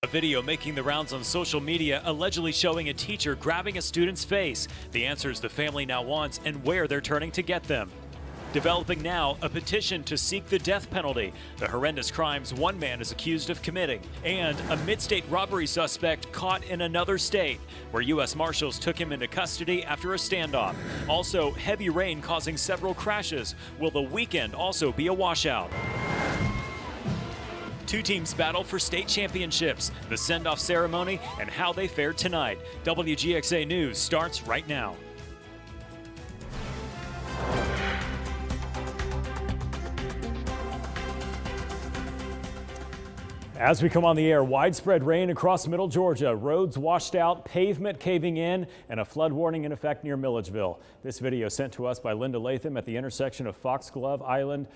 A video making the rounds on social media allegedly showing a teacher grabbing a student's face. The answers the family now wants and where they're turning to get them. Developing now, a petition to seek the death penalty, the horrendous crimes one man is accused of committing, and a mid-state robbery suspect caught in another state, where U.S. Marshals took him into custody after a standoff. Also, heavy rain causing several crashes. Will the weekend also be a washout? Two teams battle for state championships, the send-off ceremony, and how they fared tonight. Wgxa News starts right now. As we come on the air, widespread rain across middle Georgia, roads washed out, pavement caving in, and a flood warning in effect near Milledgeville. This video sent to us by Linda Latham at the intersection of Foxglove Island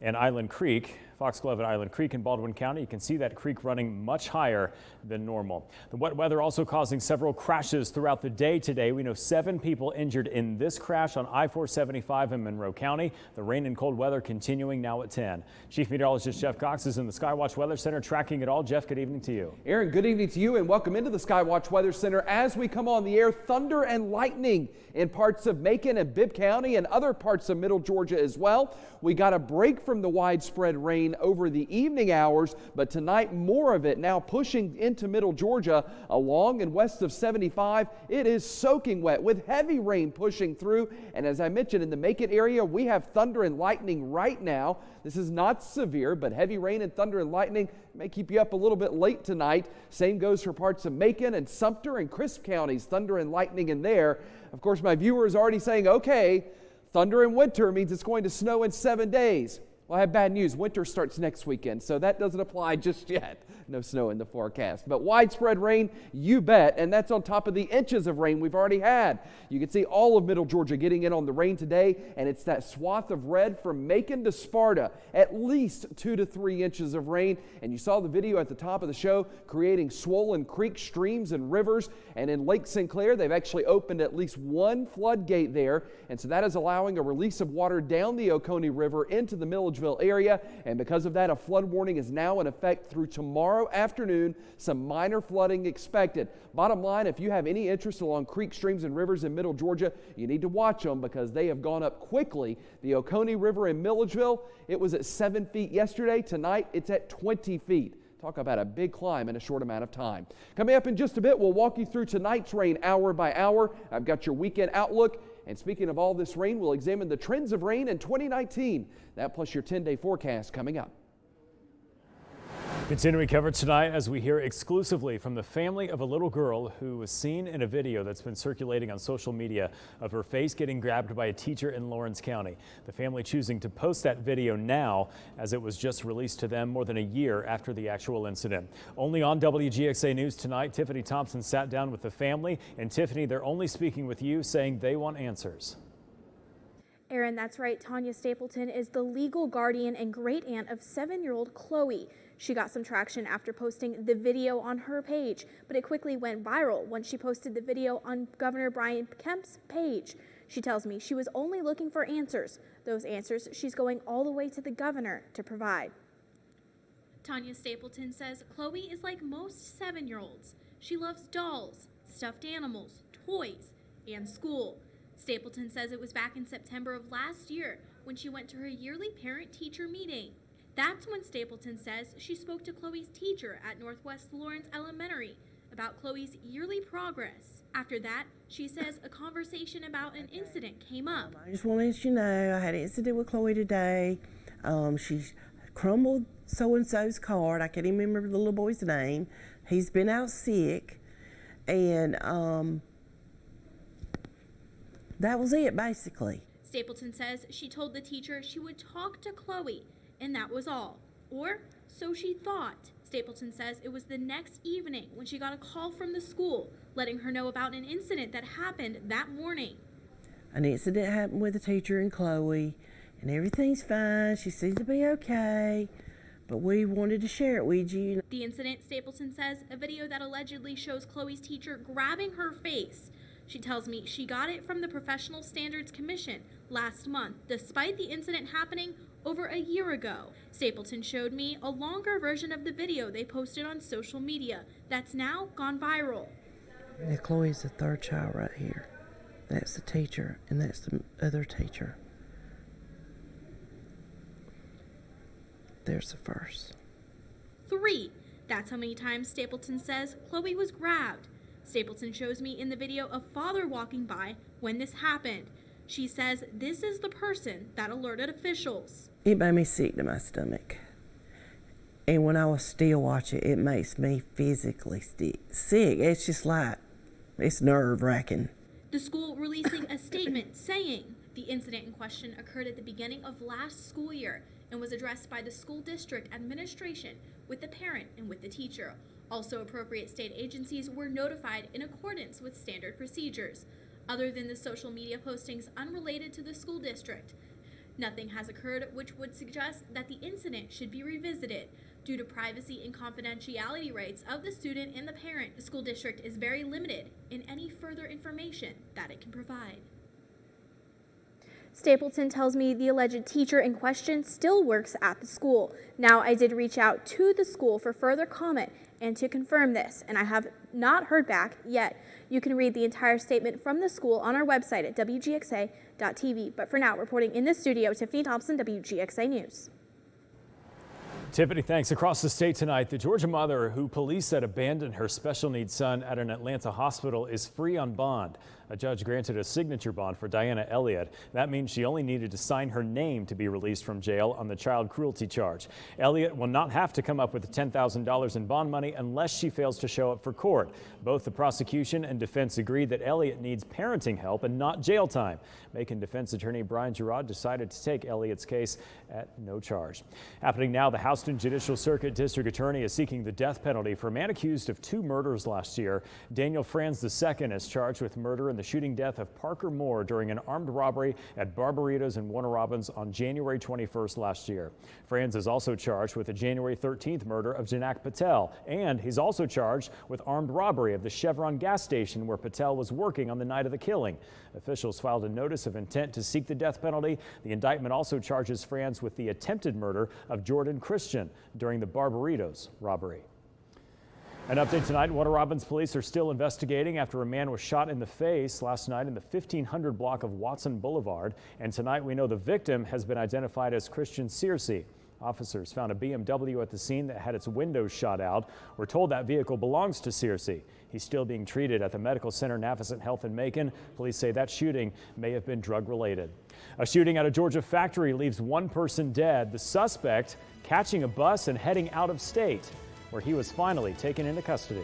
and Island Creek. Foxglove and Island Creek in Baldwin County. You can see that creek running much higher than normal. The wet weather also causing several crashes throughout the day today. We know 7 people injured in this crash on I-475 in Monroe County. The rain and cold weather continuing now at 10. Chief Meteorologist Jeff Cox is in the Skywatch Weather Center tracking it all. Jeff, good evening to you. Aaron, good evening to you and welcome into the Skywatch Weather Center. As we come on the air, thunder and lightning in parts of Macon and Bibb County and other parts of middle Georgia as well. We got a break from the widespread rain over the evening hours, but tonight more of it now pushing into middle Georgia along and west of 75. It is soaking wet with heavy rain pushing through, and as I mentioned, in the Macon area we have thunder and lightning right now. This is not severe, but heavy rain and thunder and lightning may keep you up a little bit late tonight. Same goes for parts of Macon and Sumter and Crisp counties, thunder and lightning in there. Of course, my viewer is already saying, okay, thunder and winter means it's going to snow in 7 days. Well, I have bad news. Winter starts next weekend, so that doesn't apply just yet. No snow in the forecast. But widespread rain, you bet, and that's on top of the inches of rain we've already had. You can see all of middle Georgia getting in on the rain today, and it's that swath of red from Macon to Sparta, at least 2 to 3 inches of rain. And you saw the video at the top of the show creating swollen creeks, streams, and rivers. And in Lake Sinclair, they've actually opened at least one floodgate there, and so that is allowing a release of water down the Oconee River into the Milledgeville area, and because of that, a flood warning is now in effect through tomorrow afternoon. Some minor flooding expected. Bottom line, if you have any interest along creeks, streams, and rivers in middle Georgia, you need to watch them because they have gone up quickly. The Oconee River in Milledgeville, it was at 7 feet yesterday. Tonight, it's at 20 feet. Talk about a big climb in a short amount of time. Coming up in just a bit, we'll walk you through tonight's rain hour by hour. I've got your weekend outlook. And speaking of all this rain, we'll examine the trends of rain in 2019. That plus your 10-day forecast coming up. Continuing coverage tonight as we hear exclusively from the family of a little girl who was seen in a video that's been circulating on social media of her face getting grabbed by a teacher in Lawrence County. The family choosing to post that video now as it was just released to them more than a year after the actual incident. Only on WGXA News tonight, Tiffany Thompson sat down with the family, and Tiffany, they're only speaking with you, saying they want answers. Aaron, that's right. Tanya Stapleton is the legal guardian and great aunt of 7-year-old Chloe. She got some traction after posting the video on her page, but it quickly went viral when she posted the video on Governor Brian Kemp's page. She tells me she was only looking for answers. Those answers she's going all the way to the governor to provide. Tanya Stapleton says Chloe is like most 7-year-olds. She loves dolls, stuffed animals, toys, and school. Stapleton says it was back in September of last year when she went to her yearly parent-teacher meeting. That's when Stapleton says she spoke to Chloe's teacher at Northwest Lawrence Elementary about Chloe's yearly progress. After that, she says a conversation about an incident came up. I just want to let you know I had an incident with Chloe today. She crumbled so-and-so's card. I can't even remember the little boy's name. He's been out sick, and that was it, basically. Stapleton says she told the teacher she would talk to Chloe, and that was all. Or so she thought. Stapleton says it was the next evening when she got a call from the school letting her know about an incident that happened that morning. An incident happened with the teacher and Chloe, and everything's fine. She seems to be okay, but we wanted to share it with you. The incident, Stapleton says, a video that allegedly shows Chloe's teacher grabbing her face. She tells me she got it from the Professional Standards Commission last month. Despite the incident happening over a year ago. Stapleton showed me a longer version of the video they posted on social media that's now gone viral. Now, Chloe's the third child right here. That's the teacher, and that's the other teacher. There's the first. 3. That's how many times Stapleton says Chloe was grabbed. Stapleton shows me in the video a father walking by when this happened. She says this is the person that alerted officials. It made me sick to my stomach. And when I was still watching, it makes me physically sick. It's just like, it's nerve-wracking. The school releasing a statement saying the incident in question occurred at the beginning of last school year and was addressed by the school district administration with the parent and with the teacher. Also, appropriate state agencies were notified in accordance with standard procedures. Other than the social media postings unrelated to the school district, nothing has occurred which would suggest that the incident should be revisited. Due to privacy and confidentiality rights of the student and the parent, the school district is very limited in any further information that it can provide. Stapleton tells me the alleged teacher in question still works at the school. Now, I did reach out to the school for further comment and to confirm this, and I have not heard back yet. You can read the entire statement from the school on our website at wgxa.tv. But for now, reporting in the studio, Tiffany Thompson, WGXA News. Tiffany, thanks. Across the state tonight, the Georgia mother who police said abandoned her special needs son at an Atlanta hospital is free on bond. A judge granted a signature bond for Diana Elliott. That means she only needed to sign her name to be released from jail on the child cruelty charge. Elliott will not have to come up with the $10,000 in bond money unless she fails to show up for court. Both the prosecution and defense agreed that Elliott needs parenting help and not jail time. Macon defense attorney Brian Girard decided to take Elliott's case at no charge. Happening now, the Houston Judicial Circuit District Attorney is seeking the death penalty for a man accused of 2 murders last year. Daniel Franz II is charged with murder in the shooting death of Parker Moore during an armed robbery at Barbaritos in Warner Robins on January 21st last year. Franz is also charged with the January 13th murder of Janak Patel, and he's also charged with armed robbery of the Chevron gas station where Patel was working on the night of the killing. Officials filed a notice of intent to seek the death penalty. The indictment also charges Franz with the attempted murder of Jordan Christian during the Barbaritos robbery. An update tonight, Warner Robins police are still investigating after a man was shot in the face last night in the 1500 block of Watson Boulevard. And tonight we know the victim has been identified as Christian Searcy. Officers found a BMW at the scene that had its windows shot out. We're told that vehicle belongs to Searcy. He's still being treated at the Medical Center Navicent Health in Macon. Police say that shooting may have been drug related. A shooting at a Georgia factory leaves 1 person dead. The suspect catching a bus and heading out of state, where he was finally taken into custody.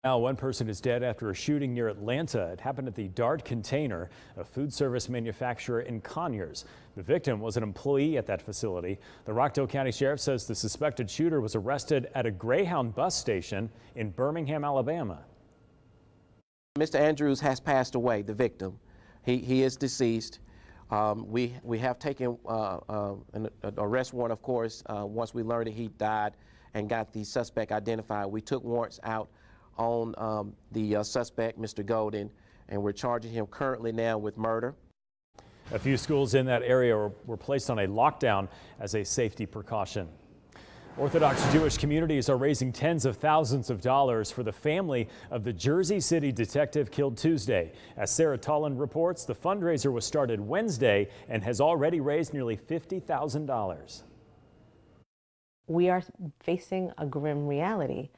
Now, 1 person is dead after a shooting near Atlanta. It happened at the Dart Container, a food service manufacturer in Conyers. The victim was an employee at that facility. The Rockdale County Sheriff says the suspected shooter was arrested at a Greyhound bus station in Birmingham, Alabama. Mr. Andrews has passed away, the victim. He is deceased. We have taken an arrest warrant, of course, once we learned that he died and got the suspect identified. We took warrants out on the suspect, Mr. Golden, and we're charging him currently now with murder. A few schools in that area were placed on a lockdown as a safety precaution. Orthodox Jewish communities are raising tens of thousands of dollars for the family of the Jersey City detective killed Tuesday. As Sarah Tolan reports, the fundraiser was started Wednesday and has already raised nearly $50,000. We are facing a grim reality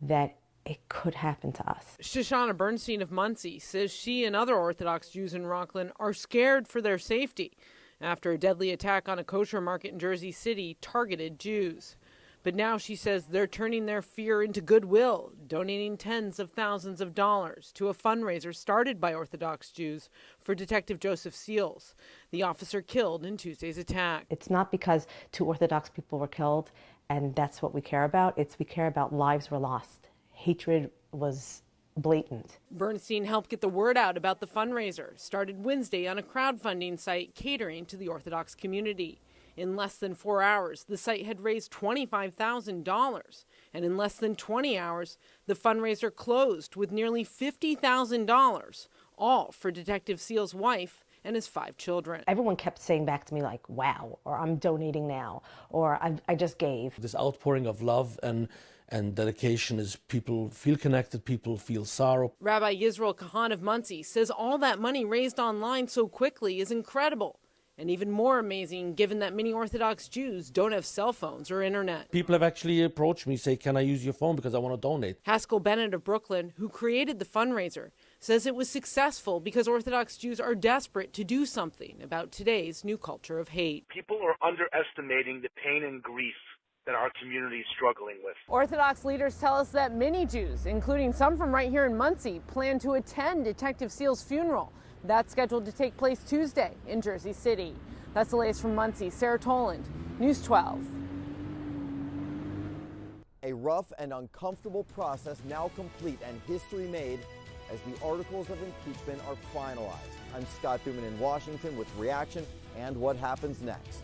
that it could happen to us. Shoshana Bernstein of Muncie says she and other Orthodox Jews in Rockland are scared for their safety after a deadly attack on a kosher market in Jersey City targeted Jews. But now she says they're turning their fear into goodwill, donating tens of thousands of dollars to a fundraiser started by Orthodox Jews for Detective Joseph Seals, the officer killed in Tuesday's attack. It's not because 2 Orthodox people were killed and that's what we care about. We care about lives were lost. Hatred was blatant. Bernstein helped get the word out about the fundraiser, started Wednesday on a crowdfunding site catering to the Orthodox community. In less than 4 hours, the site had raised $25,000. And in less than 20 hours, the fundraiser closed with nearly $50,000, all for Detective Seal's wife and his 5 children. Everyone kept saying back to me like, wow, or I'm donating now, or I just gave. This outpouring of love and dedication is people feel connected, people feel sorrow. Rabbi Yisrael Kahan of Muncie says all that money raised online so quickly is incredible. And even more amazing, given that many Orthodox Jews don't have cell phones or internet. People have actually approached me, say, can I use your phone because I want to donate? Haskell Bennett of Brooklyn, who created the fundraiser, says it was successful because Orthodox Jews are desperate to do something about today's new culture of hate. People are underestimating the pain and grief that our community is struggling with. Orthodox leaders tell us that many Jews, including some from right here in Muncie, plan to attend Detective Seal's funeral. That's scheduled to take place Tuesday in Jersey City. That's the latest from Muncie. Sarah Toland, News 12. A rough and uncomfortable process now complete and history made as the articles of impeachment are finalized. I'm Scott Duman in Washington with reaction and what happens next.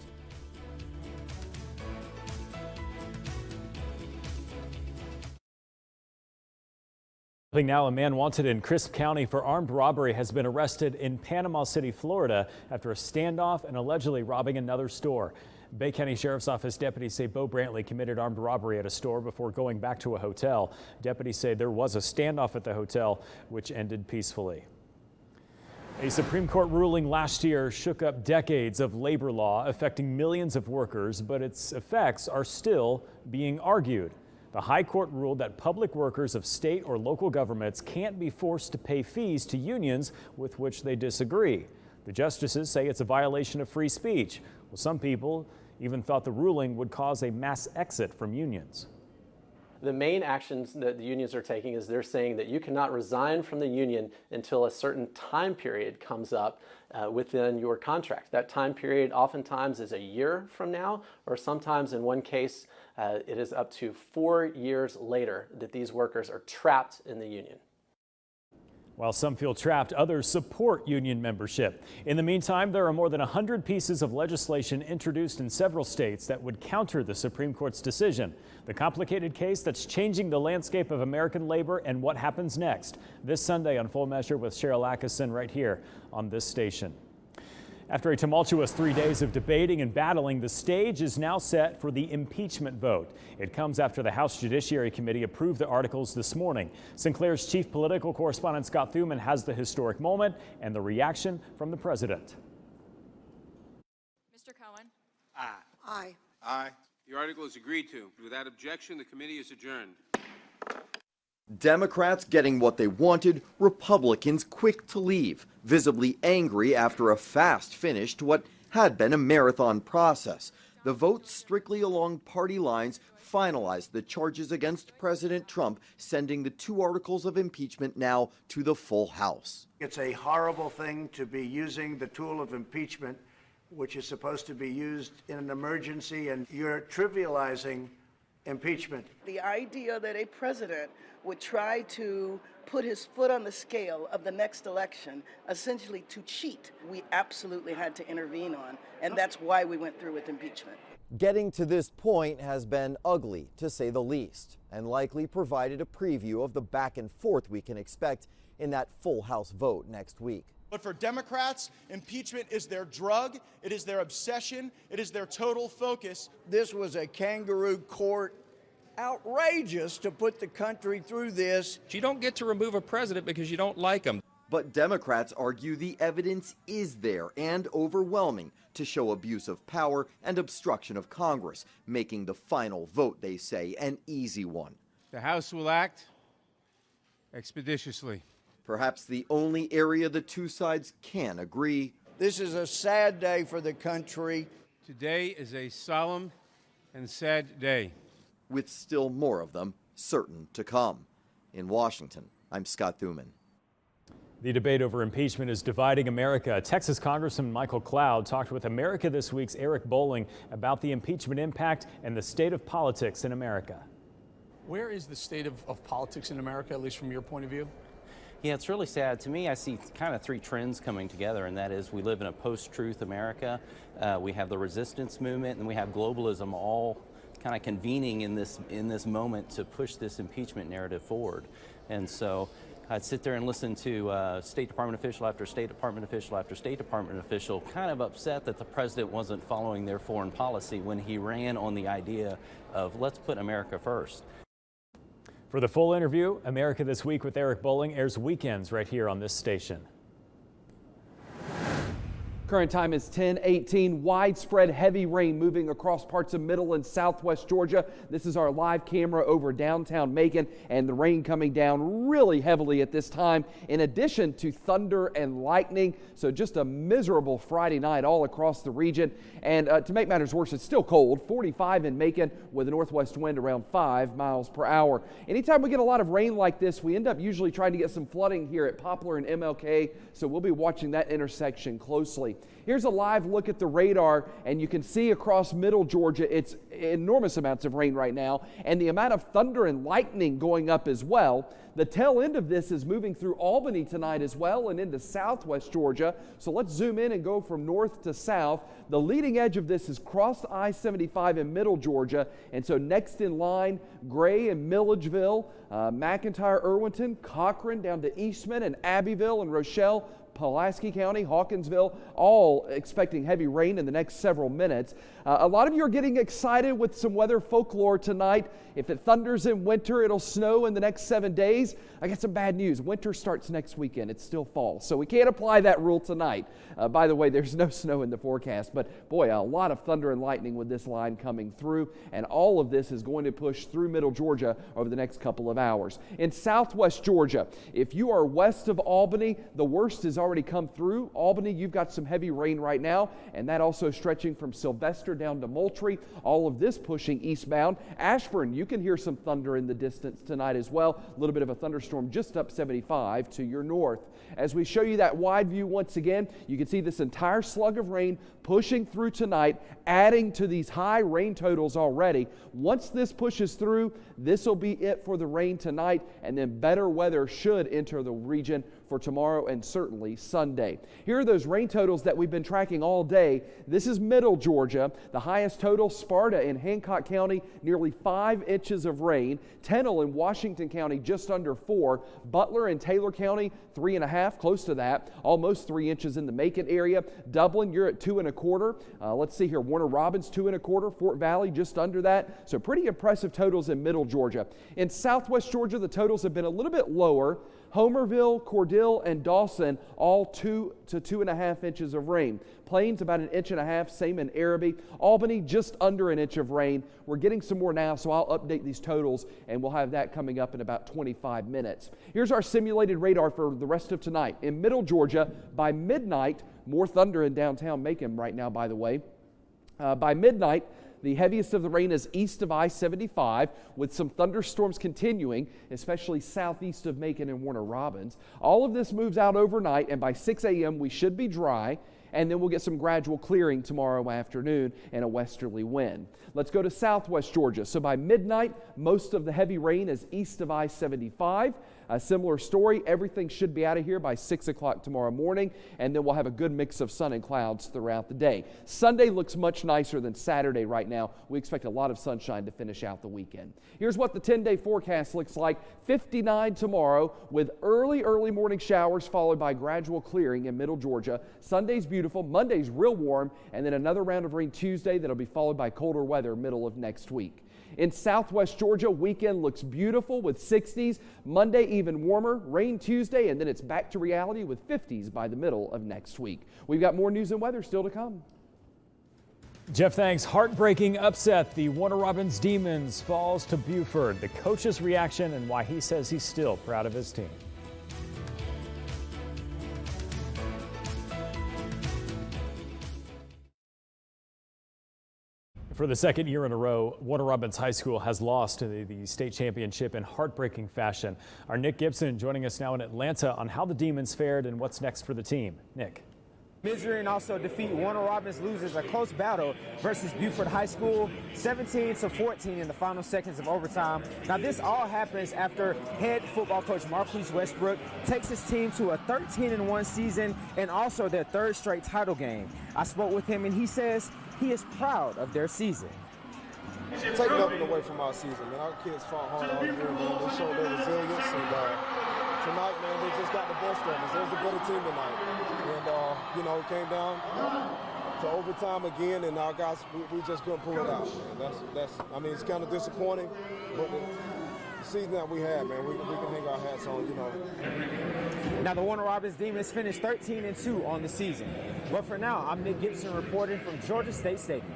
Now, a man wanted in Crisp County for armed robbery has been arrested in Panama City, Florida, after a standoff and allegedly robbing another store. Bay County Sheriff's Office deputies say Bo Brantley committed armed robbery at a store before going back to a hotel. Deputies say there was a standoff at the hotel, which ended peacefully. A Supreme Court ruling last year shook up decades of labor law affecting millions of workers, but its effects are still being argued. The High Court ruled that public workers of state or local governments can't be forced to pay fees to unions with which they disagree. The justices say it's a violation of free speech. Well, some people even thought the ruling would cause a mass exit from unions. The main actions that the unions are taking is they're saying that you cannot resign from the union until a certain time period comes up within your contract. That time period oftentimes is a year from now, or sometimes in one case, it is up to 4 years later that these workers are trapped in the union. While some feel trapped, others support union membership. In the meantime, there are more than 100 pieces of legislation introduced in several states that would counter the Supreme Court's decision. The complicated case that's changing the landscape of American labor and what happens next. This Sunday on Full Measure with Cheryl Atkinson right here on this station. After a tumultuous 3 days of debating and battling, the stage is now set for the impeachment vote. It comes after the House Judiciary Committee approved the articles this morning. Sinclair's chief political correspondent Scott Thuman has the historic moment and the reaction from the president. Mr. Cohen? Aye. Aye. Aye. The article is agreed to. Without objection, the committee is adjourned. Democrats getting what they wanted, Republicans quick to leave, visibly angry after a fast finish to what had been a marathon process. The votes strictly along party lines finalized the charges against President Trump, sending the 2 articles of impeachment now to the full House. It's a horrible thing to be using the tool of impeachment, which is supposed to be used in an emergency, and you're trivializing impeachment. The idea that a president would try to put his foot on the scale of the next election, essentially to cheat, we absolutely had to intervene on, and that's why we went through with impeachment. Getting to this point has been ugly, to say the least, and likely provided a preview of the back and forth we can expect in that full House vote next week. But for Democrats, impeachment is their drug, it is their obsession, it is their total focus. This was a kangaroo court. Outrageous to put the country through this. You don't get to remove a president because you don't like him. But Democrats argue the evidence is there and overwhelming to show abuse of power and obstruction of Congress, making the final vote, they say, an easy one. The House will act expeditiously. Perhaps the only area the 2 sides can agree. This is a sad day for the country. Today is a solemn and sad day, with still more of them certain to come. In Washington, I'm Scott Thuman. The debate over impeachment is dividing America. Texas Congressman Michael Cloud talked with America This Week's Eric Bolling about the impeachment impact and the state of politics in America. Where is the state of politics in America, at least from your point of view? Yeah, it's really sad. To me, I see kind of three trends coming together, and that is we live in a post-truth America. We have the resistance movement, and we have globalism all kind of convening in this moment to push this impeachment narrative forward. And so I'd sit there and listen to State Department official after State Department official after State Department official kind of upset that the president wasn't following their foreign policy when he ran on the idea of let's put America first. For the full interview, America This Week with Eric Bowling airs weekends right here on this station. Current time is 10:18. Widespread heavy rain moving across parts of middle and southwest Georgia. This is our live camera over downtown Macon, and the rain coming down really heavily at this time, in addition to thunder and lightning. So just a miserable Friday night all across the region. And to make matters worse, it's still cold, 45 in Macon with a northwest wind around 5 miles per hour. Anytime we get a lot of rain like this, we end up usually trying to get some flooding here at Poplar and MLK, so we'll be watching that intersection closely. Here's a live look at the radar, and you can see across middle Georgia, it's enormous amounts of rain right now, and the amount of thunder and lightning going up as well. The tail end of this is moving through Albany tonight as well and into southwest Georgia. So let's zoom in and go from north to south. The leading edge of this is cross I-75 in middle Georgia, and so next in line, Gray and Milledgeville, McIntyre, Irwinton, Cochran down to Eastman and Abbeville and Rochelle, Pulaski County, Hawkinsville, all expecting heavy rain in the next several minutes. A lot of you are getting excited with some weather folklore tonight. If it thunders in winter, it'll snow in the next 7 days. I got some bad news. Winter starts next weekend. It's still fall, so we can't apply that rule tonight. By the way, there's no snow in the forecast, but boy, a lot of thunder and lightning with this line coming through, and all of this is going to push through middle Georgia over the next couple of hours. In southwest Georgia, if you are west of Albany, the worst has already come through. Albany, you've got some heavy rain right now, and that also stretching from Sylvester down to Moultrie. All of this pushing eastbound. Ashburn, you can hear some thunder in the distance tonight as well. A little bit of a thunderstorm just up 75 to your north. As we show you that wide view once again, you can see this entire slug of rain pushing through tonight, adding to these high rain totals already. Once this pushes through, this will be it for the rain tonight, and then better weather should enter the region for tomorrow and certainly Sunday. Here are those rain totals that we've been tracking all day. This is middle Georgia. The highest total, Sparta in Hancock County, nearly 5 inches of rain. Tennell in Washington County, just under 4. Butler in Taylor County, 3.5, close to that. Almost 3 inches in the Macon area. Dublin, you're at 2.25. Let's see here, Warner Robins, 2.25. Fort Valley, just under that. So pretty impressive totals in middle Georgia. In southwest Georgia, the totals have been a little bit lower. Homerville, Cordell, and Dawson, all 2 to 2.5 inches of rain. Plains, about 1.5 inches, same in Araby. Albany, just under 1 inch of rain. We're getting some more now, so I'll update these totals, and we'll have that coming up in about 25 minutes. Here's our simulated radar for the rest of tonight. In middle Georgia, by midnight, more thunder in downtown Macon right now, by the way. By midnight, the heaviest of the rain is east of I-75, with some thunderstorms continuing, especially southeast of Macon and Warner Robins. All of this moves out overnight, and by 6 a.m. we should be dry, and then we'll get some gradual clearing tomorrow afternoon and a westerly wind. Let's go to southwest Georgia. So by midnight, most of the heavy rain is east of I-75. A similar story, everything should be out of here by 6 o'clock tomorrow morning, and then we'll have a good mix of sun and clouds throughout the day. Sunday looks much nicer than Saturday right now. We expect a lot of sunshine to finish out the weekend. Here's what the 10-day forecast looks like. 59 tomorrow with early morning showers followed by gradual clearing in middle Georgia. Sunday's beautiful, Monday's real warm, and then another round of rain Tuesday that'll be followed by colder weather middle of next week. In southwest Georgia, weekend looks beautiful with 60s. Monday even warmer, rain Tuesday, and then it's back to reality with 50s by the middle of next week. We've got more news and weather still to come. Jeff, thanks. Heartbreaking upset. The Warner Robins Demons falls to Buford. The coach's reaction and why he says he's still proud of his team. For the second year in a row, Warner Robins High School has lost the state championship in heartbreaking fashion. Our Nick Gibson joining us now in Atlanta on how the Demons fared and what's next for the team. Nick. Misery and also defeat. Warner Robins loses a close battle versus Buford High School, 17-14 in the final seconds of overtime. Now, this all happens after head football coach Marquise Westbrook takes his team to a 13-1 season and also their third straight title game. I spoke with him, and he says he is proud of their season. Take nothing away from our season, man. Our kids fought hard all year, man. They showed their resilience, and tonight, man, they just got the best of us. There was a better team tonight. And, you know, it came down to overtime again, and our guys, we just couldn't pull it out, man. I mean, it's kind of disappointing, but the season that we had, man, we can hang our hats on, you know. Now, the Warner Robins Demons finished 13-2 on the season. But for now, I'm Nick Gibson reporting from Georgia State Stadium.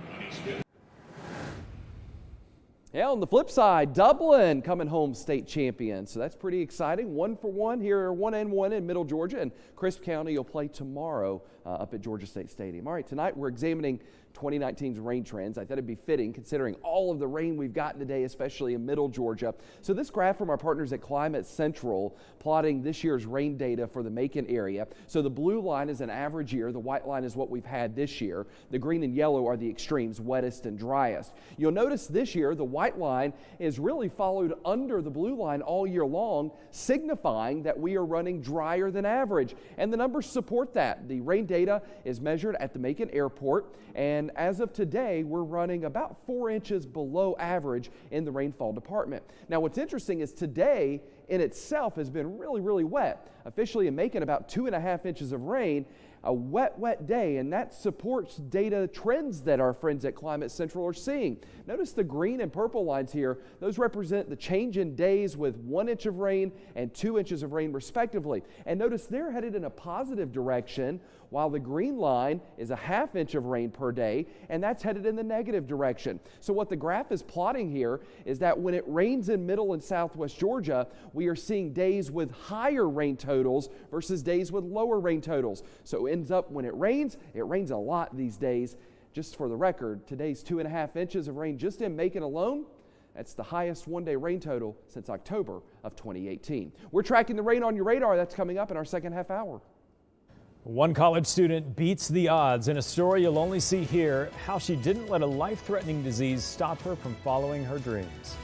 Yeah, on the flip side, Dublin coming home state champions. So that's pretty exciting. 1-for-1 here, 1-1 in Middle Georgia, and Crisp County will play tomorrow up at Georgia State Stadium. All right, tonight we're examining 2019's rain trends. I thought it'd be fitting considering all of the rain we've gotten today, especially in Middle Georgia. So this graph from our partners at Climate Central plotting this year's rain data for the Macon area. So the blue line is an average year. The white line is what we've had this year. The green and yellow are the extremes, wettest and driest. You'll notice this year the white line is really followed under the blue line all year long, signifying that we are running drier than average. And the numbers support that. The rain data is measured at the Macon Airport, and as of today, we're running about 4 inches below average in the rainfall department. Now, what's interesting is today in itself has been really, really wet. Officially in Macon, about 2.5 inches of rain. A wet day, and that supports data trends that our friends at Climate Central are seeing. Notice the green and purple lines here. Those represent the change in days with 1 inch of rain and 2 inches of rain respectively. And notice they're headed in a positive direction, while the green line is a 1/2 inch of rain per day, and that's headed in the negative direction. So what the graph is plotting here is that when it rains in middle and southwest Georgia, we are seeing days with higher rain totals versus days with lower rain totals. So ends up when it rains a lot these days. Just for the record, today's 2.5 inches of rain just in Macon alone, that's the highest one-day rain total since October of 2018. We're tracking the rain on your radar. That's coming up in our second half hour. One college student beats the odds in a story you'll only see here, how she didn't let a life-threatening disease stop her from following her dreams.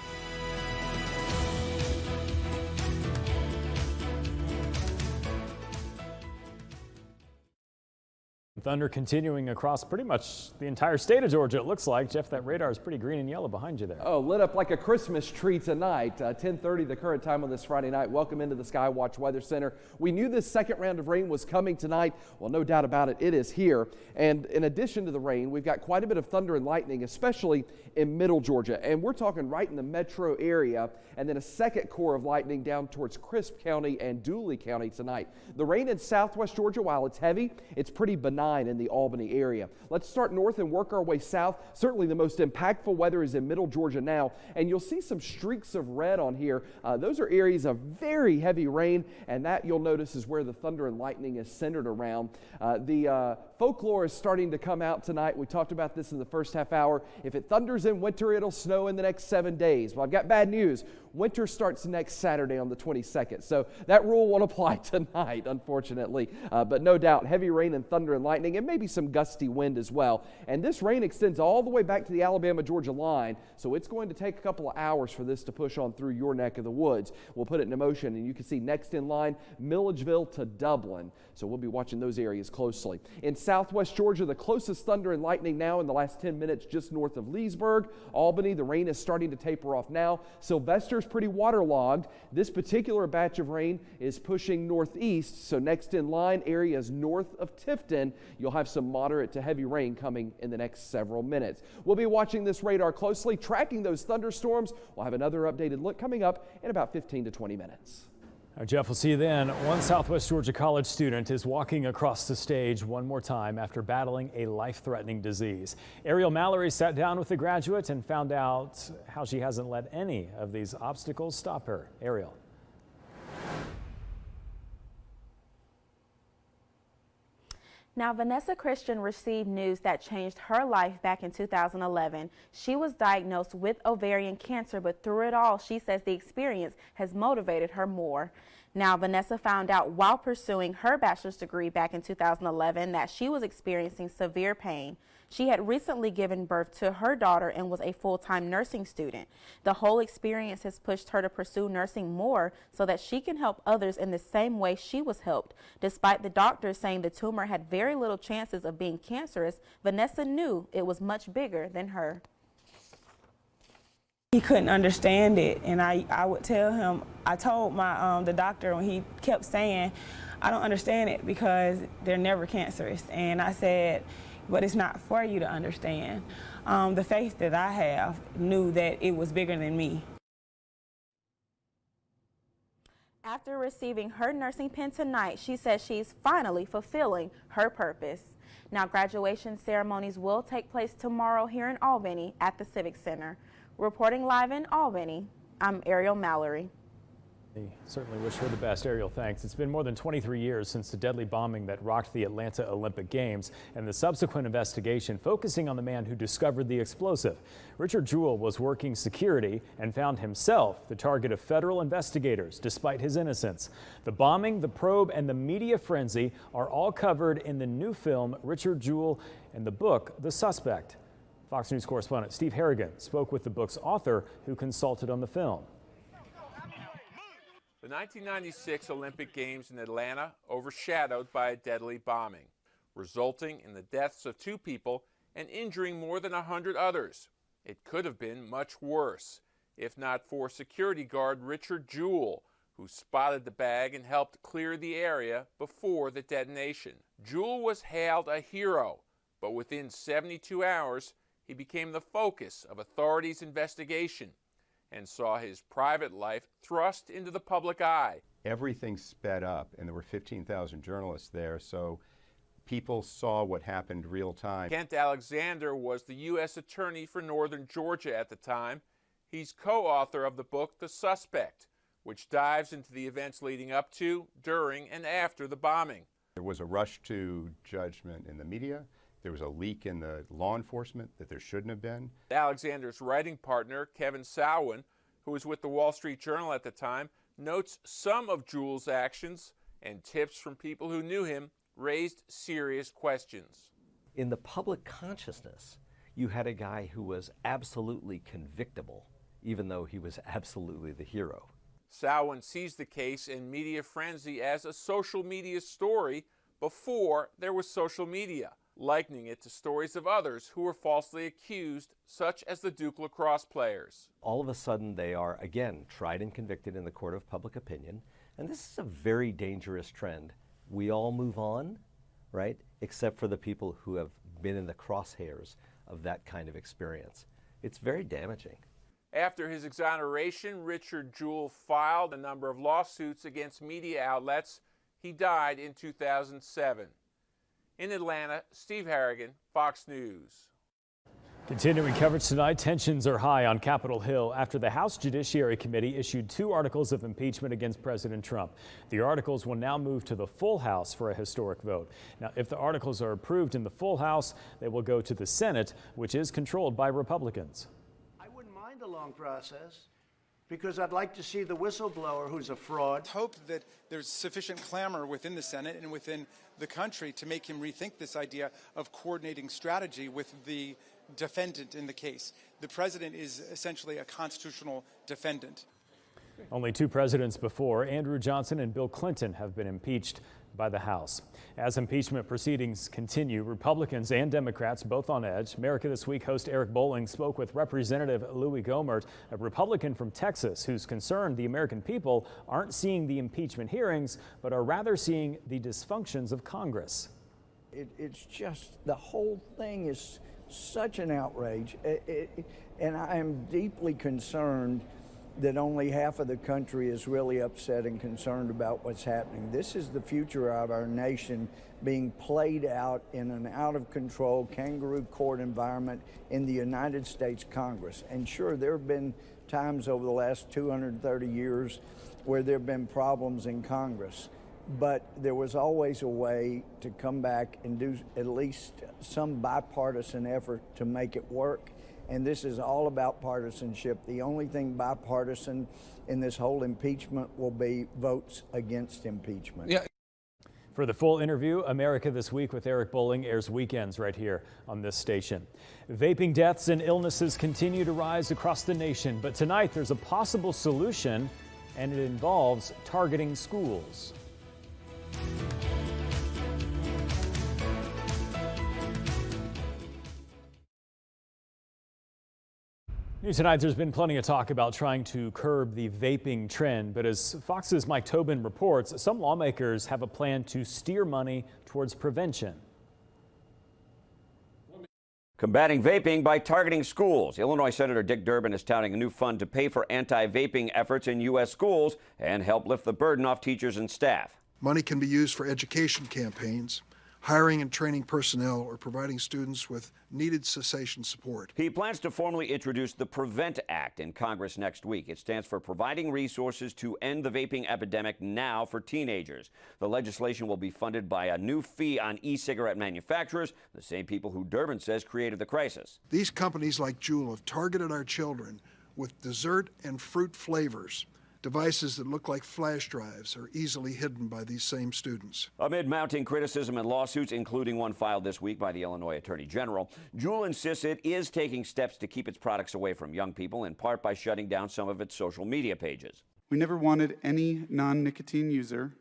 Thunder continuing across pretty much the entire state of Georgia, it looks like. Jeff, that radar is pretty green and yellow behind you there. Oh, lit up like a Christmas tree tonight. 10:30 the current time on this Friday night. Welcome into the Skywatch Weather Center. We knew this second round of rain was coming tonight. Well, no doubt about it, it is here. And in addition to the rain, we've got quite a bit of thunder and lightning, especially in Middle Georgia. And we're talking right in the metro area, and then a second core of lightning down towards Crisp County and Dooley County tonight. The rain in southwest Georgia, while it's heavy, it's pretty benign in the Albany area. Let's start north and work our way south. Certainly the most impactful weather is in Middle Georgia now, and you'll see some streaks of red on here. Those are areas of very heavy rain, and that you'll notice is where the thunder and lightning is centered around. The folklore is starting to come out tonight. We talked about this in the first half hour. If it thunders in winter, it'll snow in the next 7 days. Well, I've got bad news. Winter starts next Saturday on the 22nd, so that rule won't apply tonight, unfortunately. But no doubt, heavy rain and thunder and lightning, and maybe some gusty wind as well. And this rain extends all the way back to the Alabama-Georgia line, so it's going to take a couple of hours for this to push on through your neck of the woods. We'll put it into motion, and you can see next in line, Milledgeville to Dublin. So we'll be watching those areas closely. In southwest Georgia, the closest thunder and lightning now in the last 10 minutes just north of Leesburg. Albany, the rain is starting to taper off now. Sylvester's pretty waterlogged. This particular batch of rain is pushing northeast, so next in line, areas north of Tifton, you'll have some moderate to heavy rain coming in the next several minutes. We'll be watching this radar closely, tracking those thunderstorms. We'll have another updated look coming up in about 15 to 20 minutes. Jeff, we'll see you then. One Southwest Georgia college student is walking across the stage one more time after battling a life-threatening disease. Ariel Mallory sat down with the graduate and found out how she hasn't let any of these obstacles stop her. Ariel. Now, Vanessa Christian received news that changed her life back in 2011. She was diagnosed with ovarian cancer, but through it all, she says the experience has motivated her more. Now, Vanessa found out while pursuing her bachelor's degree back in 2011 that she was experiencing severe pain. She had recently given birth to her daughter and was a full-time nursing student. The whole experience has pushed her to pursue nursing more so that she can help others in the same way she was helped. Despite the doctors saying the tumor had very little chances of being cancerous, Vanessa knew it was much bigger than her. He couldn't understand it, and I would tell him, I told the doctor when he kept saying, I don't understand it because they're never cancerous. And I said, but it's not for you to understand. The faith that I have knew that it was bigger than me. After receiving her nursing pin tonight, she says she's finally fulfilling her purpose. Now, graduation ceremonies will take place tomorrow here in Albany at the Civic Center. Reporting live in Albany, I'm Ariel Mallory. We certainly wish her the best. Ariel, thanks. It's been more than 23 years since the deadly bombing that rocked the Atlanta Olympic Games and the subsequent investigation focusing on the man who discovered the explosive. Richard Jewell was working security and found himself the target of federal investigators despite his innocence. The bombing, the probe, and the media frenzy are all covered in the new film Richard Jewell and the book The Suspect. Fox News correspondent Steve Harrigan spoke with the book's author who consulted on the film. The 1996 Olympic Games in Atlanta overshadowed by a deadly bombing, resulting in the deaths of 2 people and injuring more than 100 others. It could have been much worse, if not for security guard Richard Jewell, who spotted the bag and helped clear the area before the detonation. Jewell was hailed a hero, but within 72 hours, he became the focus of authorities' investigation and saw his private life thrust into the public eye. Everything sped up, and there were 15,000 journalists there, so people saw what happened real time. Kent Alexander was the U.S. Attorney for Northern Georgia at the time. He's co-author of the book The Suspect, which dives into the events leading up to, during, and after the bombing. There was a rush to judgment in the media. There was a leak in the law enforcement that there shouldn't have been. Alexander's writing partner, Kevin Salwin, who was with the Wall Street Journal at the time, notes some of Jewell's actions and tips from people who knew him raised serious questions. In the public consciousness, you had a guy who was absolutely convictable, even though he was absolutely the hero. Salwin sees the case and media frenzy as a social media story before there was social media, likening it to stories of others who were falsely accused, such as the Duke lacrosse players. All of a sudden, they are, again, tried and convicted in the court of public opinion, and this is a very dangerous trend. We all move on, right, except for the people who have been in the crosshairs of that kind of experience. It's very damaging. After his exoneration, Richard Jewell filed a number of lawsuits against media outlets. He died in 2007. In Atlanta, Steve Harrigan, Fox News. Continuing coverage tonight, tensions are high on Capitol Hill after the House Judiciary Committee issued 2 articles of impeachment against President Trump. The articles will now move to the full House for a historic vote. Now, if the articles are approved in the full House, they will go to the Senate, which is controlled by Republicans. I wouldn't mind a long process, because I'd like to see the whistleblower who's a fraud. Hope that there's sufficient clamor within the Senate and within the country to make him rethink this idea of coordinating strategy with the defendant in the case. The president is essentially a constitutional defendant. Only 2 presidents before, Andrew Johnson and Bill Clinton, have been impeached by the House. As impeachment proceedings continue, Republicans and Democrats both on edge. America This Week host Eric Bolling spoke with Representative Louis Gohmert, a Republican from Texas, who's concerned the American people aren't seeing the impeachment hearings, but are rather seeing the dysfunctions of Congress. It's just, the whole thing is such an outrage, and I am deeply concerned that only half of the country is really upset and concerned about what's happening. This is the future of our nation being played out in an out-of-control kangaroo court environment in the United States Congress. And sure, there have been times over the last 230 years where there have been problems in Congress, but there was always a way to come back and do at least some bipartisan effort to make it work. and this is all about partisanship. The only thing bipartisan in this whole impeachment will be votes against impeachment. Yeah. For the full interview, America This Week with Eric Bolling airs weekends right here on this station. Vaping deaths and illnesses continue to rise across the nation, but tonight there's a possible solution, and it involves targeting schools. New tonight, there's been plenty of talk about trying to curb the vaping trend, but as Fox's Mike Tobin reports, some lawmakers have a plan to steer money towards prevention. Combating vaping by targeting schools. Illinois Senator Dick Durbin is touting a new fund to pay for anti-vaping efforts in U.S. schools and help lift the burden off teachers and staff. Money can be used for education campaigns, hiring and training personnel, or providing students with needed cessation support. He plans to formally introduce the PREVENT Act in Congress next week. It stands for Providing Resources to End the Vaping Epidemic Now for Teenagers. The legislation will be funded by a new fee on e-cigarette manufacturers, the same people who Durbin says created the crisis. These companies like Juul have targeted our children with dessert and fruit flavors. Devices that look like flash drives are easily hidden by these same students. Amid mounting criticism and lawsuits, including one filed this week by the Illinois Attorney General, Juul insists it is taking steps to keep its products away from young people, in part by shutting down some of its social media pages. We never wanted any non-nicotine user,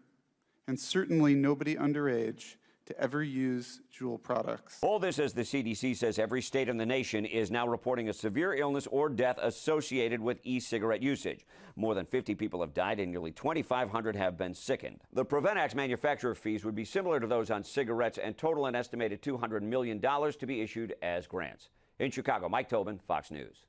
and certainly nobody underage, to ever use Juul products. All this as the CDC says every state in the nation is now reporting a severe illness or death associated with e-cigarette usage. More than 50 people have died and nearly 2,500 have been sickened. The PREVENT Act's manufacturer fees would be similar to those on cigarettes and total an estimated $200 million to be issued as grants. In Chicago, Mike Tobin, Fox News.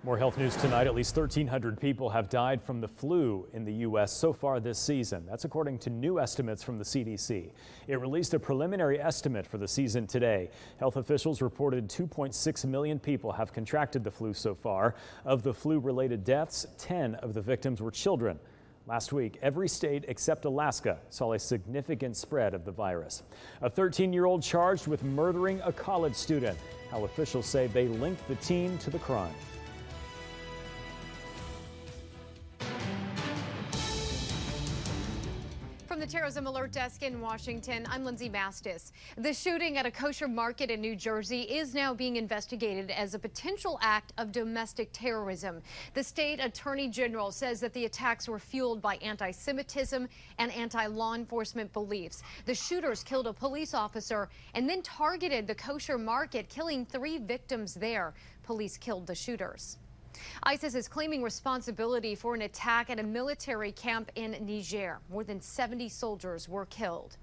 More health news tonight. At least 1,300 people have died from the flu in the U.S. so far this season. That's according to new estimates from the CDC. It released a preliminary estimate for the season today. Health officials reported 2.6 million people have contracted the flu so far. Of the flu-related deaths, 10 of the victims were children. Last week, every state except Alaska saw a significant spread of the virus. A 13-year-old charged with murdering a college student. How officials say they linked the teen to the crime. From the Terrorism Alert Desk in Washington, I'm Lindsay Mastis. The shooting at a kosher market in New Jersey is now being investigated as a potential act of domestic terrorism. The state attorney general says that the attacks were fueled by anti-Semitism and anti-law enforcement beliefs. The shooters killed a police officer and then targeted the kosher market, killing 3 victims there. Police killed the shooters. ISIS is claiming responsibility for an attack at a military camp in Niger. More than 70 soldiers were killed.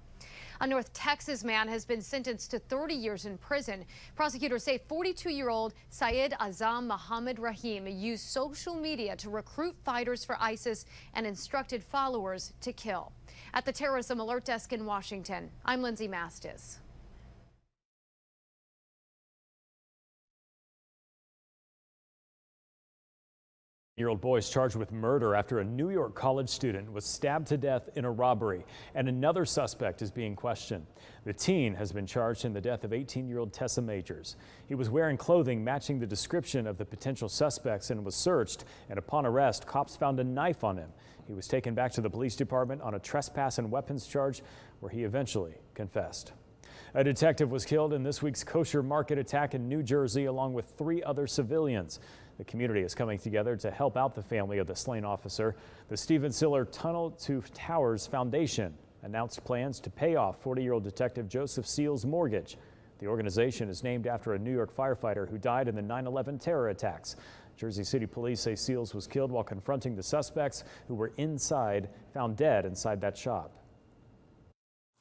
A North Texas man has been sentenced to 30 years in prison. Prosecutors say 42-year-old Syed Azam Muhammad Rahim used social media to recruit fighters for ISIS and instructed followers to kill. At the Terrorism Alert Desk in Washington, I'm Lindsay Mastis. Year-old boy is charged with murder after a New York college student was stabbed to death in a robbery, and another suspect is being questioned. The teen has been charged in the death of 18-year-old Tessa Majors. He was wearing clothing matching the description of the potential suspects and was searched, and upon arrest, cops found a knife on him. He was taken back to the police department on a trespass and weapons charge, where he eventually confessed. A detective was killed in this week's kosher market attack in New Jersey, along with 3 other civilians. The community is coming together to help out the family of the slain officer. The Stephen Siller Tunnel to Towers Foundation announced plans to pay off 40-year-old Detective Joseph Seal's mortgage. The organization is named after a New York firefighter who died in the 9/11 terror attacks. Jersey City police say Seals was killed while confronting the suspects who were found dead inside that shop.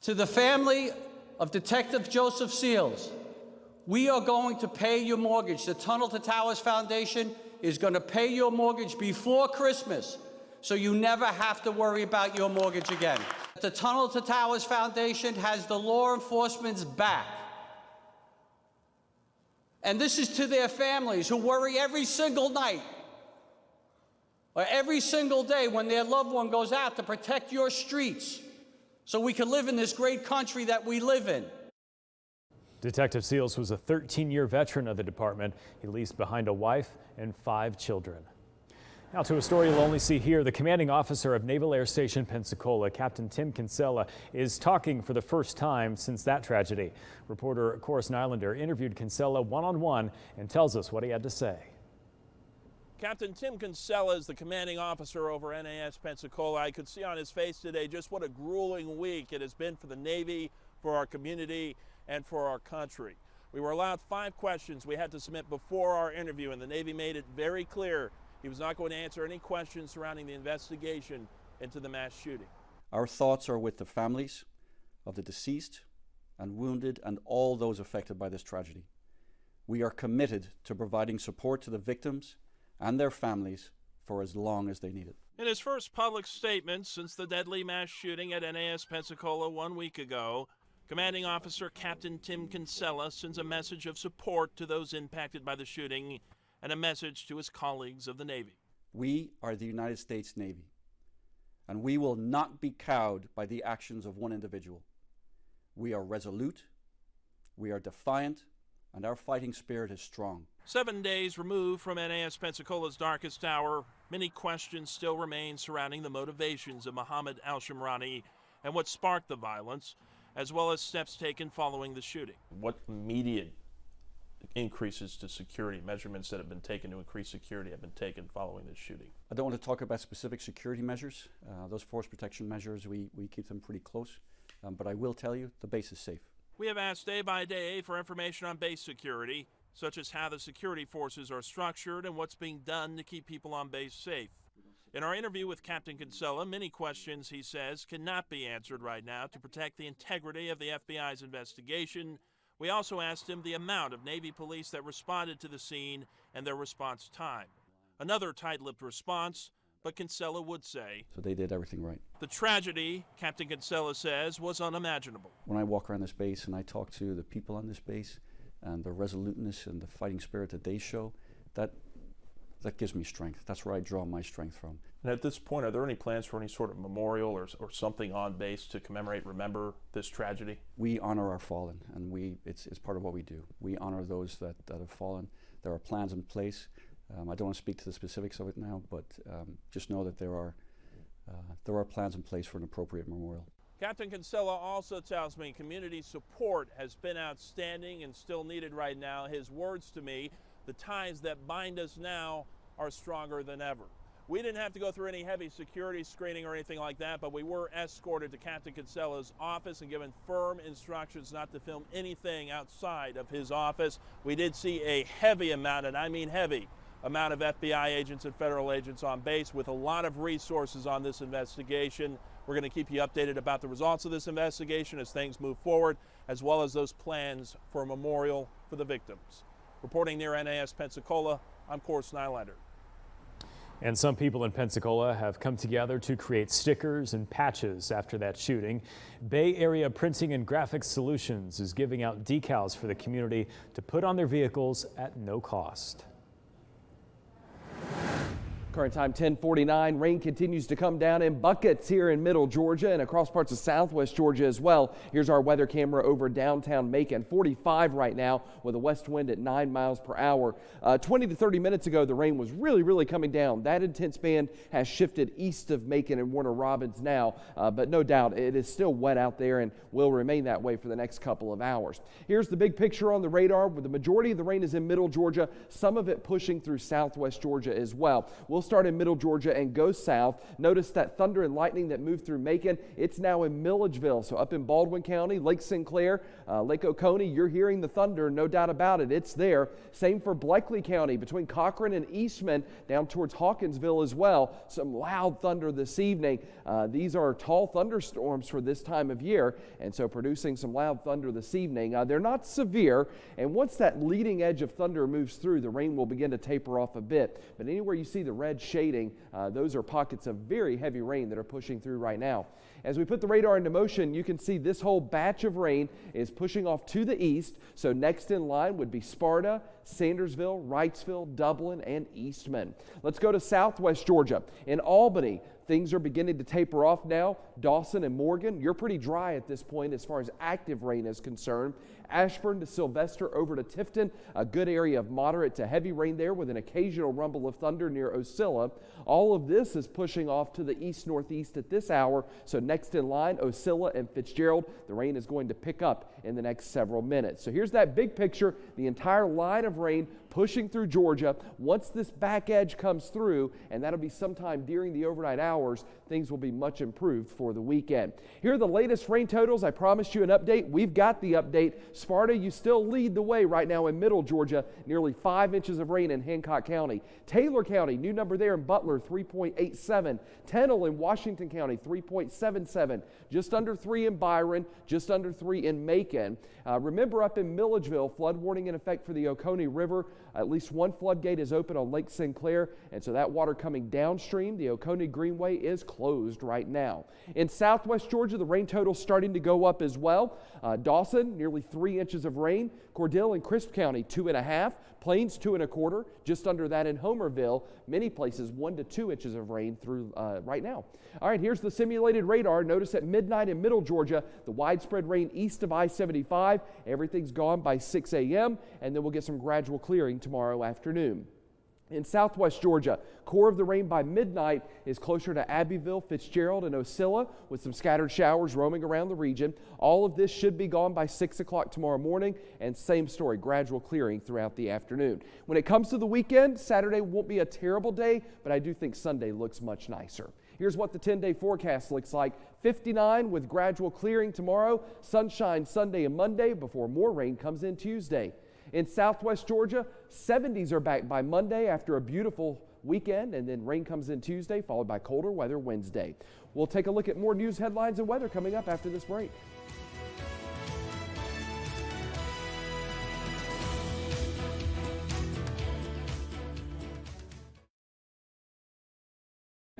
To the family of Detective Joseph Seals, we are going to pay your mortgage. The Tunnel to Towers Foundation is going to pay your mortgage before Christmas, so you never have to worry about your mortgage again. The Tunnel to Towers Foundation has the law enforcement's back. And this is to their families who worry every single night or every single day when their loved one goes out to protect your streets so we can live in this great country that we live in. Detective Seals was a 13-year veteran of the department. He leaves behind a wife and 5 children. Now to a story you'll only see here. The commanding officer of Naval Air Station Pensacola, Captain Tim Kinsella, is talking for the first time since that tragedy. Reporter Corus Nylander interviewed Kinsella one-on-one and tells us what he had to say. Captain Tim Kinsella is the commanding officer over NAS Pensacola. I could see on his face today just what a grueling week it has been for the Navy, for our community, and for our country. We were allowed 5 questions we had to submit before our interview, and the Navy made it very clear he was not going to answer any questions surrounding the investigation into the mass shooting. Our thoughts are with the families of the deceased and wounded and all those affected by this tragedy. We are committed to providing support to the victims and their families for as long as they need it. In his first public statement since the deadly mass shooting at NAS Pensacola 1 week ago, Commanding Officer Captain Tim Kinsella sends a message of support to those impacted by the shooting and a message to his colleagues of the Navy. We are the United States Navy, and we will not be cowed by the actions of one individual. We are resolute, we are defiant, and our fighting spirit is strong. 7 days removed from NAS Pensacola's darkest hour, many questions still remain surrounding the motivations of Mohammed al-Shamrani and what sparked the violence, as well as steps taken following the shooting. What immediate increases to security, measurements that have been taken to increase security have been taken following this shooting? I don't want to talk about specific security measures. Those force protection measures, we keep them pretty close. But I will tell you, the base is safe. We have asked day by day for information on base security, such as how the security forces are structured and what's being done to keep people on base safe. In our interview with Captain Kinsella, many questions, he says, cannot be answered right now to protect the integrity of the FBI's investigation. We also asked him the amount of Navy police that responded to the scene and their response time. Another tight-lipped response, but Kinsella would say, so they did everything right. The tragedy, Captain Kinsella says, was unimaginable. When I walk around this base and I talk to the people on this base and the resoluteness and the fighting spirit that they show, that gives me strength. That's where I draw my strength from. And at this point, are there any plans for any sort of memorial or something on base to commemorate, remember this tragedy? We honor our fallen, and it's part of what we do. We honor those that have fallen. There are plans in place. I don't want to speak to the specifics of it now, but just know that there are plans in place for an appropriate memorial. Captain Kinsella also tells me community support has been outstanding and still needed right now. His words to me, the ties that bind us now are stronger than ever. We didn't have to go through any heavy security screening or anything like that, but we were escorted to Captain Kinsella's office and given firm instructions not to film anything outside of his office. We did see a heavy amount, and I mean heavy, amount of FBI agents and federal agents on base with a lot of resources on this investigation. We're going to keep you updated about the results of this investigation as things move forward, as well as those plans for a memorial for the victims. Reporting near NAS Pensacola, I'm Corus Nylander. And some people in Pensacola have come together to create stickers and patches after that shooting. Bay Area Printing and Graphics Solutions is giving out decals for the community to put on their vehicles at no cost. Current time 10:49. Rain continues to come down in buckets here in middle Georgia and across parts of southwest Georgia as well. Here's our weather camera over downtown Macon. 45 right now with a west wind at 9 miles per hour. 20 to 30 minutes ago, the rain was really coming down. That intense band has shifted east of Macon and Warner Robins now, but no doubt it is still wet out there and will remain that way for the next couple of hours. Here's the big picture on the radar. Where the majority of the rain is in middle Georgia, some of it pushing through southwest Georgia as well. We'll start in middle Georgia and go south. Notice that thunder and lightning that moved through Macon. It's now in Milledgeville, so up in Baldwin County, Lake Sinclair, Lake Oconee, you're hearing the thunder, no doubt about it. It's there. Same for Bleckley County, between Cochran and Eastman, down towards Hawkinsville as well. Some loud thunder this evening. These are tall thunderstorms for this time of year, and so producing some loud thunder this evening. They're not severe, and once that leading edge of thunder moves through, the rain will begin to taper off a bit. But anywhere you see the red shading, those are pockets of very heavy rain that are pushing through right now. As we put the radar into motion, you can see this whole batch of rain is pushing off to the east. So next in line would be Sparta, Sandersville, Wrightsville, Dublin, and Eastman. Let's go to southwest Georgia. In Albany, things are beginning to taper off now. Dawson and Morgan, you're pretty dry at this point as far as active rain is concerned. Ashburn to Sylvester over to Tifton, a good area of moderate to heavy rain there with an occasional rumble of thunder near Wgxa. All of this is pushing off to the east-northeast at this hour, so next in line, Wfxl and Fitzgerald. The rain is going to pick up in the next several minutes. So here's that big picture, the entire line of rain pushing through Georgia. Once this back edge comes through, and that'll be sometime during the overnight hours, things will be much improved for the weekend. Here are the latest rain totals. I promised you an update. We've got the update. Sparta, you still lead the way right now in middle Georgia, nearly 5 inches of rain in Hancock County. Taylor County, new number there in Butler, 3.87. Tennell in Washington County, 3.77. Just under 3 in Byron, just under 3 in Macon. Remember up in Milledgeville, flood warning in effect for the Oconee River. At least one floodgate is open on Lake Sinclair, and so that water coming downstream, the Oconee Greenway, is closed right now. In southwest Georgia, the rain total starting to go up as well. Dawson, nearly 3 inches of rain. Cordell and Crisp County, 2.5. Plains, 2.25. Just under that in Homerville. Many places, 1 to 2 inches of rain through right now. All right, here's the simulated radar. Notice at midnight in middle Georgia, the widespread rain east of I-75. Everything's gone by 6 a.m., and then we'll get some gradual clearing tomorrow afternoon. In southwest Georgia, core of the rain by midnight is closer to Abbeville, Fitzgerald, and Wsilla, with some scattered showers roaming around the region. All of this should be gone by 6 o'clock tomorrow morning, and same story, gradual clearing throughout the afternoon. When it comes to the weekend, Saturday won't be a terrible day, but I do think Sunday looks much nicer. Here's what the 10-day forecast looks like. 59 with gradual clearing tomorrow, sunshine Sunday and Monday before more rain comes in Tuesday. In southwest Georgia, 70s are back by Monday after a beautiful weekend, and then rain comes in Tuesday, followed by colder weather Wednesday. We'll take a look at more news headlines and weather coming up after this break.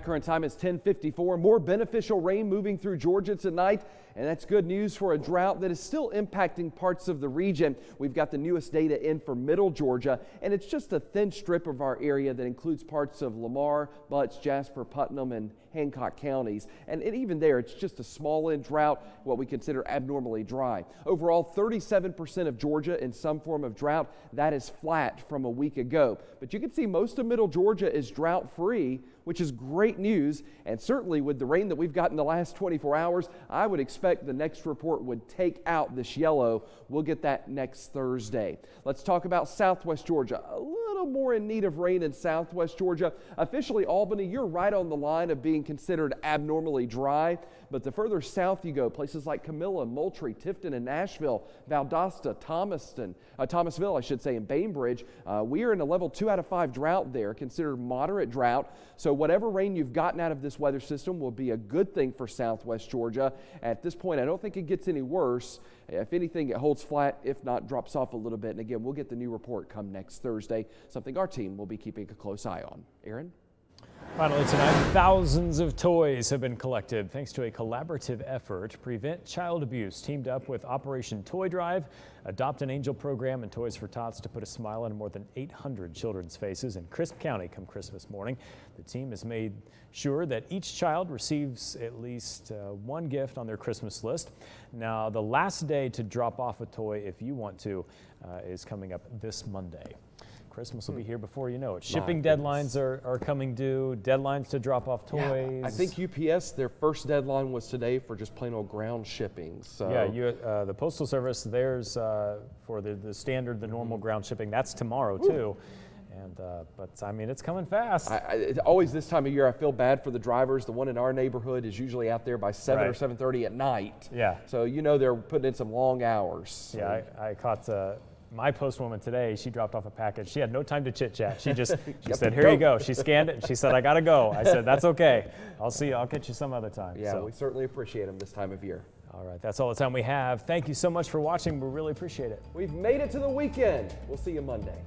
Current time is 10:54. More beneficial rain moving through Georgia tonight, and that's good news for a drought that is still impacting parts of the region. We've got the newest data in for middle Georgia, and it's just a thin strip of our area that includes parts of Lamar, Butts, Jasper, Putnam, and Hancock counties. And even there, it's just a small end drought, what we consider abnormally dry. Overall, 37% of Georgia in some form of drought. That is flat from a week ago. But you can see most of middle Georgia is drought-free, which is great news. And certainly with the rain that we've got in the last 24 hours, I would expect the next report would take out this yellow. We'll get that next Thursday. Let's talk about southwest Georgia. A little more in need of rain in southwest Georgia. Officially, Albany, you're right on the line of being considered abnormally dry. But the further south you go, places like Camilla, Moultrie, Tifton, and Nashville, Valdosta, Thomasville, I should say, and Bainbridge, we are in a level 2 out of 5 drought there, considered moderate drought. So whatever rain you've gotten out of this weather system will be a good thing for southwest Georgia. At this point, I don't think it gets any worse. If anything, it holds flat, if not drops off a little bit. And again, we'll get the new report come next Thursday, something our team will be keeping a close eye on. Aaron? Finally tonight, thousands of toys have been collected thanks to a collaborative effort. Prevent Child Abuse teamed up with Operation Toy Drive, Adopt an Angel program, and Toys for Tots to put a smile on more than 800 children's faces in Crisp County come Christmas morning. The team has made sure that each child receives at least one gift on their Christmas list. Now, the last day to drop off a toy, if you want to, is coming up this Monday. Christmas will be here before you know it. Shipping deadlines are coming due, deadlines to drop off toys. Yeah, I think UPS, their first deadline was today for just plain old ground shipping. So yeah, the Postal Service, theirs for the standard, the normal ground shipping, that's tomorrow too. And but I mean, it's coming fast. Always this time of year, I feel bad for the drivers. The one in our neighborhood is usually out there by 7 or 7:30 at night. Yeah. So you know they're putting in some long hours. So. Yeah, I caught my postwoman today. She dropped off a package. She had no time to chit chat. She just said, "Here you go." She scanned it and she said, "I gotta go." I said, "That's okay. I'll see you. I'll catch you some other time." Yeah, we certainly appreciate them this time of year. All right, that's all the time we have. Thank you so much for watching. We really appreciate it. We've made it to the weekend. We'll see you Monday.